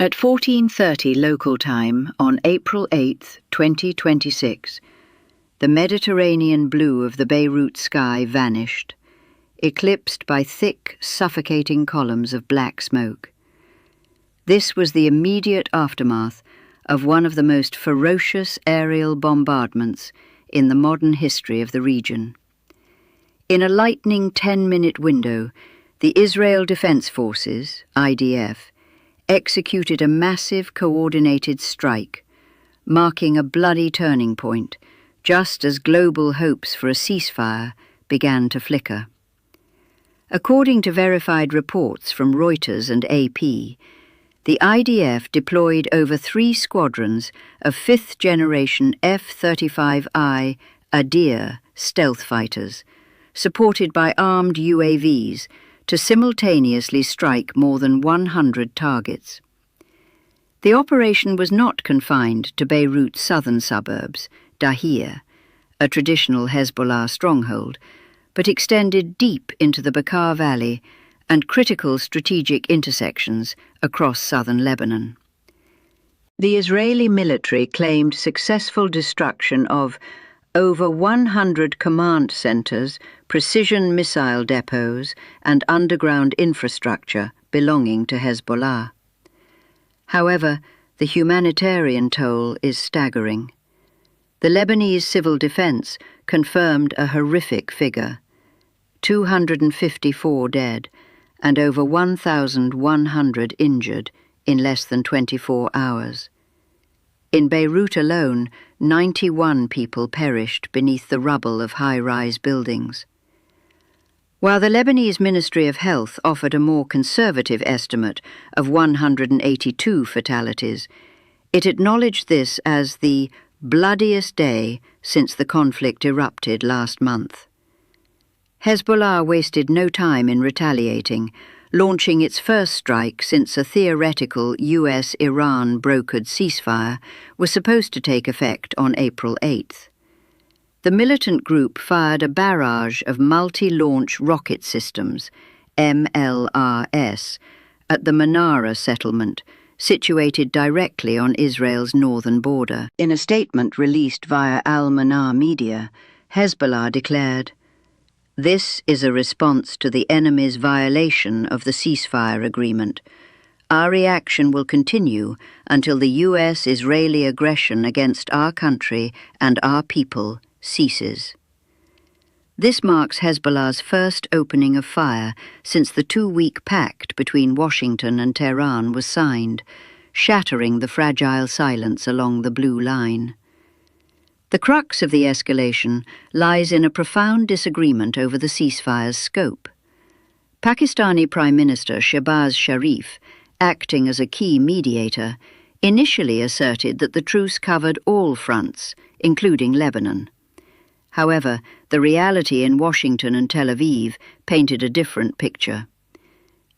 At 14:30 local time on April 8, 2026, the Mediterranean blue of the Beirut sky vanished, eclipsed by thick, suffocating columns of black smoke. This was the immediate aftermath of one of the most ferocious aerial bombardments in the modern history of the region. In a lightning 10-minute window, the Israel Defense Forces, IDF, executed a massive coordinated strike, marking a bloody turning point, just as global hopes for a ceasefire began to flicker. According to verified reports from Reuters and AP, the IDF deployed over 3 squadrons of 5th-generation F-35I Adir stealth fighters, supported by armed UAVs, to simultaneously strike more than 100 targets. The operation was not confined to Beirut's southern suburbs, Dahir, a traditional Hezbollah stronghold, but extended deep into the Bekaa Valley and critical strategic intersections across southern Lebanon. The Israeli military claimed successful destruction of over 100 command centers, precision missile depots, and underground infrastructure belonging to Hezbollah. However, the humanitarian toll is staggering. The Lebanese civil defense confirmed a horrific figure: 254 dead and over 1,100 injured in less than 24 hours. In Beirut alone, 91 people perished beneath the rubble of high-rise buildings. While the Lebanese Ministry of Health offered a more conservative estimate of 182 fatalities, it acknowledged this as the bloodiest day since the conflict erupted last month. Hezbollah wasted no time in retaliating, launching its first strike since a theoretical US-Iran brokered ceasefire was supposed to take effect on April 8th. The militant group fired a barrage of multi-launch rocket systems, MLRS, at the Manara settlement, situated directly on Israel's northern border. In a statement released via Al-Manar media, Hezbollah declared, "This is a response to the enemy's violation of the ceasefire agreement. Our reaction will continue until the US-Israeli aggression against our country and our people ceases." This marks Hezbollah's first opening of fire since the 2-week pact between Washington and Tehran was signed, shattering the fragile silence along the blue line. The crux of the escalation lies in a profound disagreement over the ceasefire's scope. Pakistani Prime Minister Shehbaz Sharif, acting as a key mediator, initially asserted that the truce covered all fronts, including Lebanon. However, the reality in Washington and Tel Aviv painted a different picture.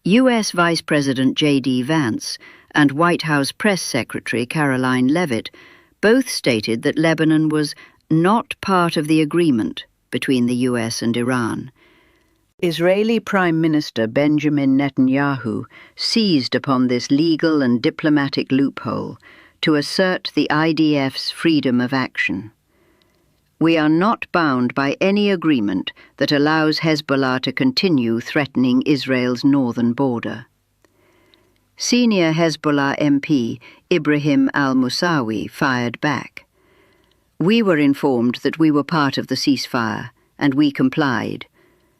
U.S. Vice President J.D. Vance and White House Press Secretary Caroline Leavitt both stated that Lebanon was not part of the agreement between the US and Iran. Israeli Prime Minister Benjamin Netanyahu seized upon this legal and diplomatic loophole to assert the IDF's freedom of action. "We are not bound by any agreement that allows Hezbollah to continue threatening Israel's northern border." Senior Hezbollah MP Ibrahim al-Musawi fired back. "We were informed that we were part of the ceasefire, and we complied.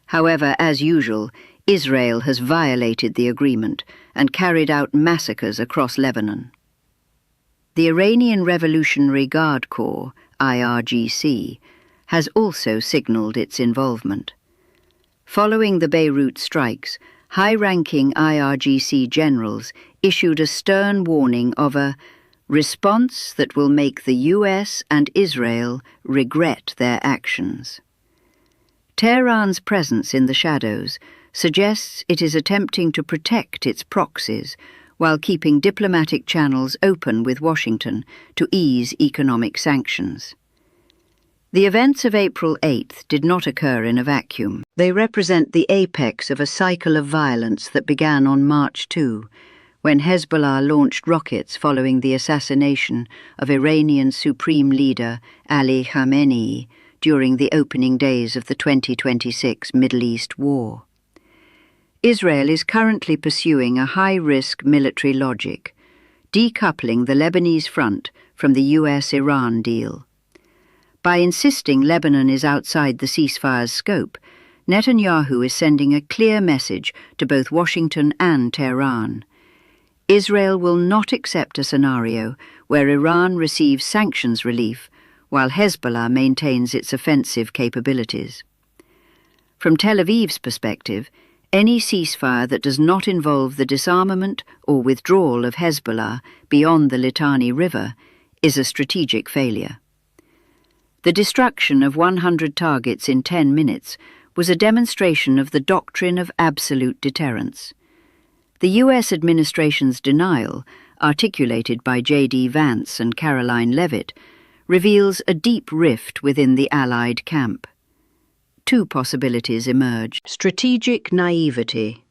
However, as usual, Israel has violated the agreement and carried out massacres across Lebanon." The Iranian Revolutionary Guard Corps, IRGC, has also signaled its involvement. Following the Beirut strikes, high-ranking IRGC generals issued a stern warning of a response that will make the US and Israel regret their actions. Tehran's presence in the shadows suggests it is attempting to protect its proxies while keeping diplomatic channels open with Washington to ease economic sanctions. The events of April 8th did not occur in a vacuum. They represent the apex of a cycle of violence that began on March 2, when Hezbollah launched rockets following the assassination of Iranian Supreme Leader Ali Khamenei during the opening days of the 2026 Middle East War. Israel is currently pursuing a high-risk military logic, decoupling the Lebanese front from the US-Iran deal. By insisting Lebanon is outside the ceasefire's scope, Netanyahu is sending a clear message to both Washington and Tehran. Israel will not accept a scenario where Iran receives sanctions relief while Hezbollah maintains its offensive capabilities. From Tel Aviv's perspective, any ceasefire that does not involve the disarmament or withdrawal of Hezbollah beyond the Litani River is a strategic failure. The destruction of 100 targets in 10 minutes was a demonstration of the doctrine of absolute deterrence. The U.S. administration's denial, articulated by J.D. Vance and Caroline Leavitt, reveals a deep rift within the Allied camp. Two possibilities emerged. Strategic naivety.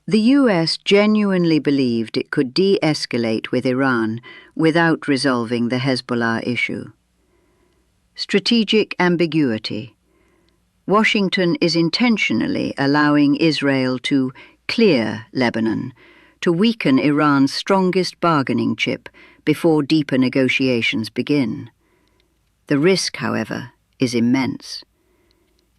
The U.S. genuinely believed it could de-escalate with Iran without resolving the Hezbollah issue. Strategic ambiguity. Washington is intentionally allowing Israel to clear Lebanon, to weaken Iran's strongest bargaining chip before deeper negotiations begin. The risk, however, is immense.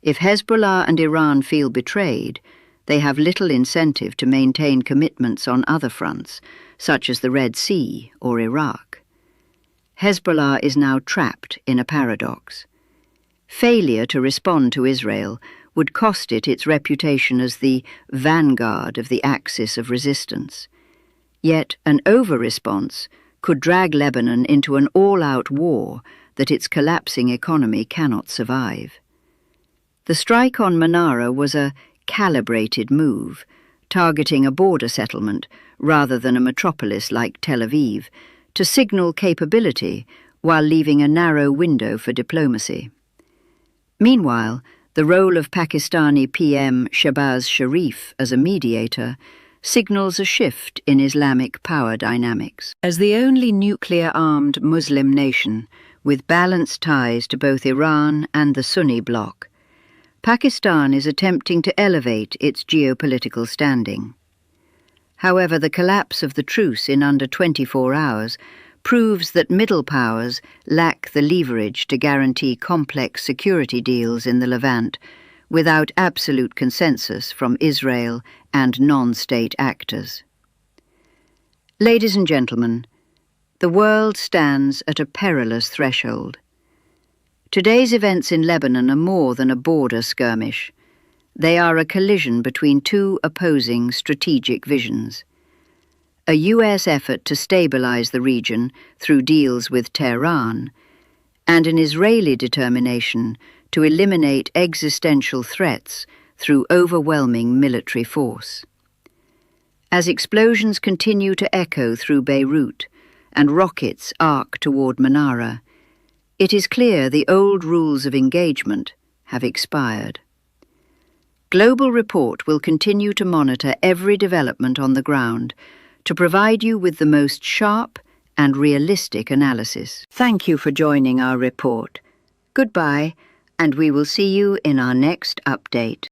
If Hezbollah and Iran feel betrayed, they have little incentive to maintain commitments on other fronts, such as the Red Sea or Iraq. Hezbollah is now trapped in a paradox. Failure to respond to Israel would cost it its reputation as the vanguard of the axis of resistance. Yet an over-response could drag Lebanon into an all-out war that its collapsing economy cannot survive. The strike on Manara was a calibrated move, targeting a border settlement rather than a metropolis like Tel Aviv, to signal capability while leaving a narrow window for diplomacy. Meanwhile, the role of Pakistani PM Shehbaz Sharif as a mediator signals a shift in Islamic power dynamics. As the only nuclear-armed Muslim nation with balanced ties to both Iran and the Sunni bloc, Pakistan is attempting to elevate its geopolitical standing. However, the collapse of the truce in under 24 hours proves that middle powers lack the leverage to guarantee complex security deals in the Levant without absolute consensus from Israel and non-state actors. Ladies and gentlemen, the world stands at a perilous threshold. Today's events in Lebanon are more than a border skirmish. They are a collision between two opposing strategic visions. A U.S. effort to stabilize the region through deals with Tehran, and an Israeli determination to eliminate existential threats through overwhelming military force. As explosions continue to echo through Beirut and rockets arc toward Manara, it is clear the old rules of engagement have expired. Global Report will continue to monitor every development on the ground to provide you with the most sharp and realistic analysis. Thank you for joining our report. Goodbye, and we will see you in our next update.